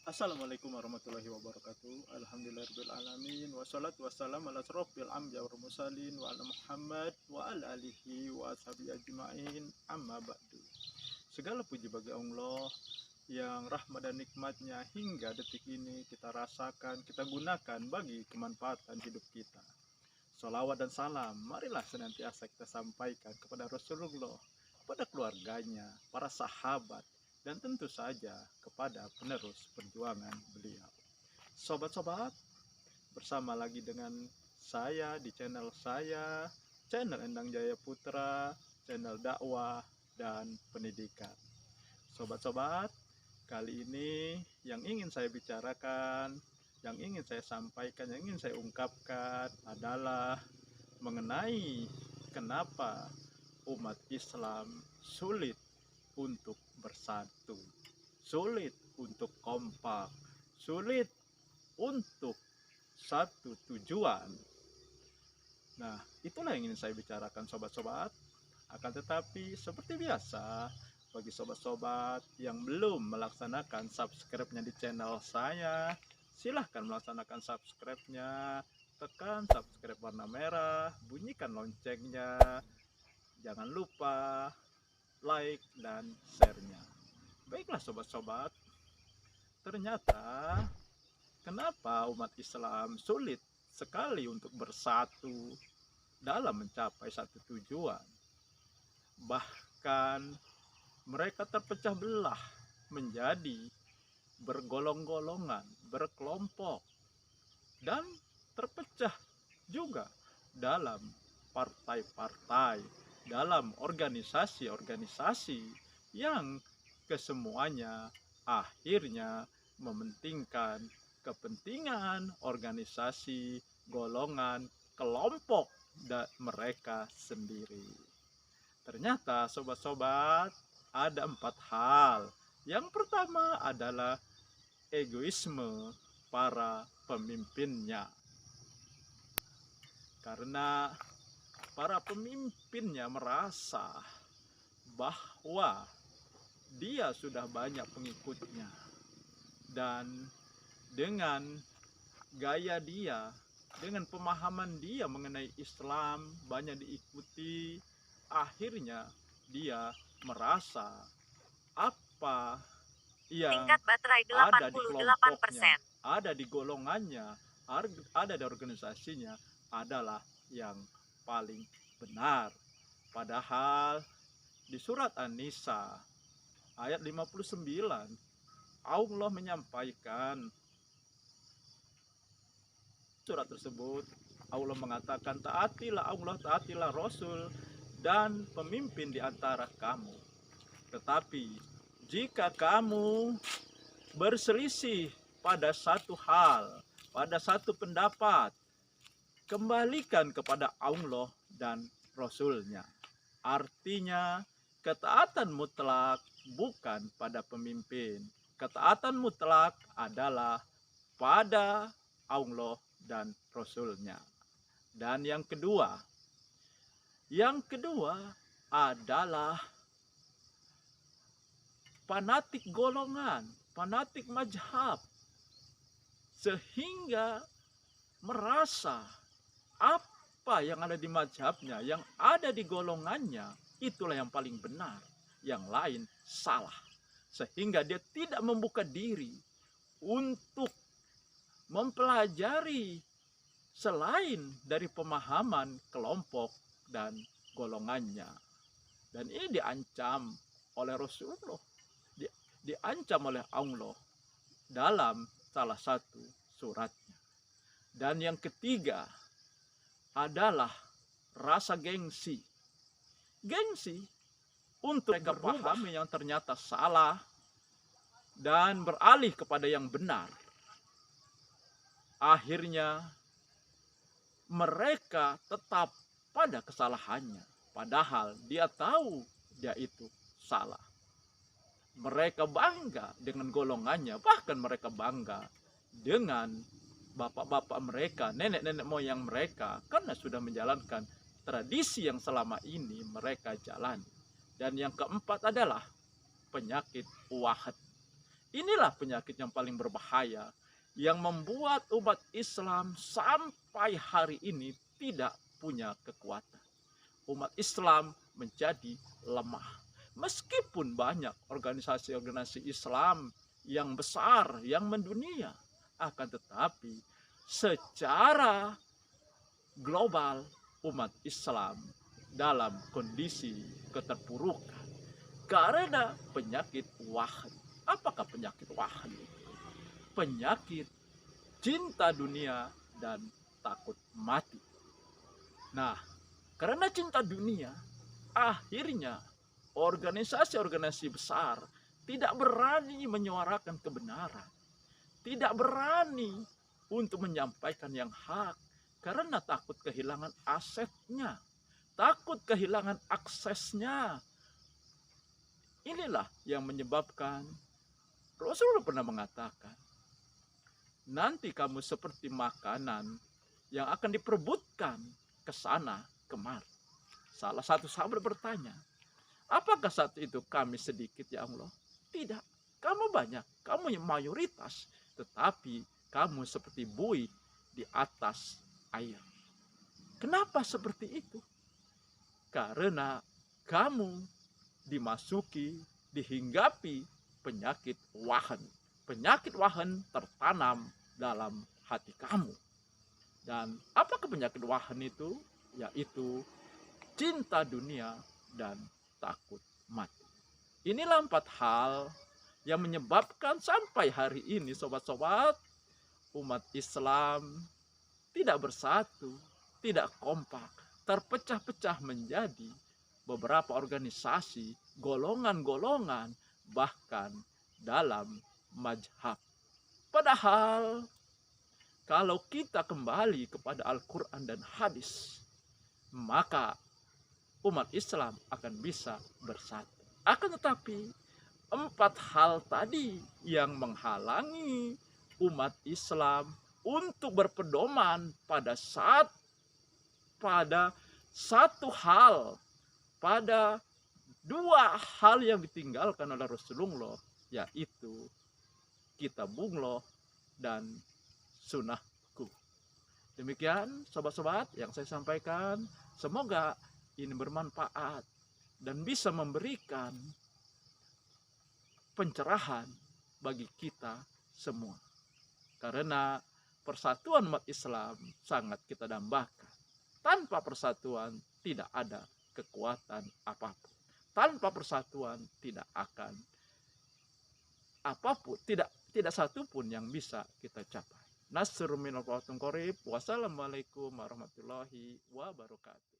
Assalamualaikum warahmatullahi wabarakatuh. Alhamdulillahirabbil alamin wassalatu wassalamu ala asrofil anbiya wal mursalin wa ala Muhammad wa ala alihi wa ashabihi ajmain. Amma ba'du. Segala puji bagi Allah yang rahmat dan nikmatnya hingga detik ini kita rasakan, kita gunakan bagi kemanfaatan hidup kita. Salawat dan salam marilah senantiasa kita sampaikan kepada Rasulullah, kepada keluarganya, para sahabat, dan tentu saja kepada penerus perjuangan beliau. Sobat-sobat, bersama lagi dengan saya di channel saya, channel Endang Jaya Putra, channel dakwah dan pendidikan. Sobat-sobat, kali ini yang ingin saya bicarakan, yang ingin saya sampaikan, yang ingin saya ungkapkan adalah mengenai kenapa umat Islam sulit untuk bersatu, sulit untuk kompak, sulit untuk satu tujuan. Nah, itulah yang ingin saya bicarakan sobat-sobat. Akan tetapi seperti biasa, bagi sobat-sobat yang belum melaksanakan subscribe-nya di channel saya, silahkan melaksanakan subscribe-nya, tekan subscribe warna merah, bunyikan loncengnya, jangan lupa like dan share-nya. Baiklah sobat-sobat, ternyata kenapa umat Islam sulit sekali untuk bersatu dalam mencapai satu tujuan. Bahkan mereka terpecah belah menjadi bergolong-golongan, berkelompok, dan terpecah juga dalam partai-partai, dalam organisasi-organisasi yang kesemuanya akhirnya mementingkan kepentingan organisasi, golongan, kelompok dan mereka sendiri. Ternyata sobat-sobat ada 4 hal. Yang pertama adalah egoisme para pemimpinnya. Karena para pemimpinnya merasa bahwa dia sudah banyak pengikutnya, dan dengan gaya dia, dengan pemahaman dia mengenai Islam banyak diikuti, akhirnya dia merasa apa yang Tingkat baterai ada di 88%. kelompoknya, ada di golongannya, ada di organisasinya adalah yang paling benar. Padahal di surat An-Nisa ayat 59 Allah menyampaikan, surat tersebut Allah mengatakan, taatilah Allah, taatilah Rasul dan pemimpin di antara kamu. Tetapi jika kamu berselisih pada satu hal, pada satu pendapat, kembalikan kepada Allah dan Rasul-Nya. Artinya ketaatan mutlak bukan pada pemimpin. Ketaatan mutlak adalah pada Allah dan Rasul-Nya. Dan yang kedua adalah fanatik golongan, fanatik mazhab, sehingga merasa apa yang ada di mazhabnya, yang ada di golongannya, itulah yang paling benar, yang lain salah. Sehingga dia tidak membuka diri untuk mempelajari selain dari pemahaman kelompok dan golongannya. Dan ini diancam oleh Rasulullah, diancam oleh Allah dalam salah satu suratnya. Dan yang ketiga adalah rasa gengsi. Gengsi untuk mereka pahami yang ternyata salah dan beralih kepada yang benar. Akhirnya mereka tetap pada kesalahannya, padahal dia tahu dia itu salah. Mereka bangga dengan golongannya, bahkan mereka bangga dengan bapak-bapak mereka, nenek-nenek moyang mereka, karena sudah menjalankan tradisi yang selama ini mereka jalani. Dan yang keempat adalah penyakit wahad. Inilah penyakit yang paling berbahaya yang membuat umat Islam sampai hari ini tidak punya kekuatan. Umat Islam menjadi lemah. Meskipun banyak organisasi-organisasi Islam yang besar, yang mendunia, akan tetapi secara global umat Islam dalam kondisi keterpurukan karena penyakit wahan. Apakah penyakit wahan? Penyakit cinta dunia dan takut mati. Nah, karena cinta dunia, akhirnya organisasi-organisasi besar tidak berani menyuarakan kebenaran, tidak berani untuk menyampaikan yang hak, karena takut kehilangan asetnya, takut kehilangan aksesnya. Inilah yang menyebabkan Rasulullah pernah mengatakan, nanti kamu seperti makanan yang akan diperebutkan ke sana kemari. Salah satu sahabat bertanya, apakah saat itu kami sedikit ya Allah? Tidak, kamu banyak, kamu yang mayoritas, tetapi kamu seperti buih di atas air. Kenapa seperti itu? Karena kamu dimasuki, dihinggapi penyakit wahan. Penyakit wahan tertanam dalam hati kamu. Dan apakah penyakit wahan itu? Yaitu cinta dunia dan takut mati. Inilah 4 hal yang menyebabkan sampai hari ini sobat-sobat umat Islam tidak bersatu, tidak kompak, terpecah-pecah menjadi beberapa organisasi, golongan-golongan, bahkan dalam mazhab. Padahal kalau kita kembali kepada Al-Quran dan hadis, maka umat Islam akan bisa bersatu. Akan tetapi 4 hal tadi yang menghalangi umat Islam untuk berpedoman pada satu hal, pada 2 hal yang ditinggalkan oleh Rasulullah, yaitu kitabullah dan sunnahku. Demikian sobat-sobat yang saya sampaikan. Semoga ini bermanfaat dan bisa memberikan pencerahan bagi kita semua. Karena persatuan umat Islam sangat kita dambakan. Tanpa persatuan tidak ada kekuatan apapun. Tanpa persatuan tidak akan apapun, tidak satu pun yang bisa kita capai. Nasrul minal qarib. Wassalamualaikum warahmatullahi wabarakatuh.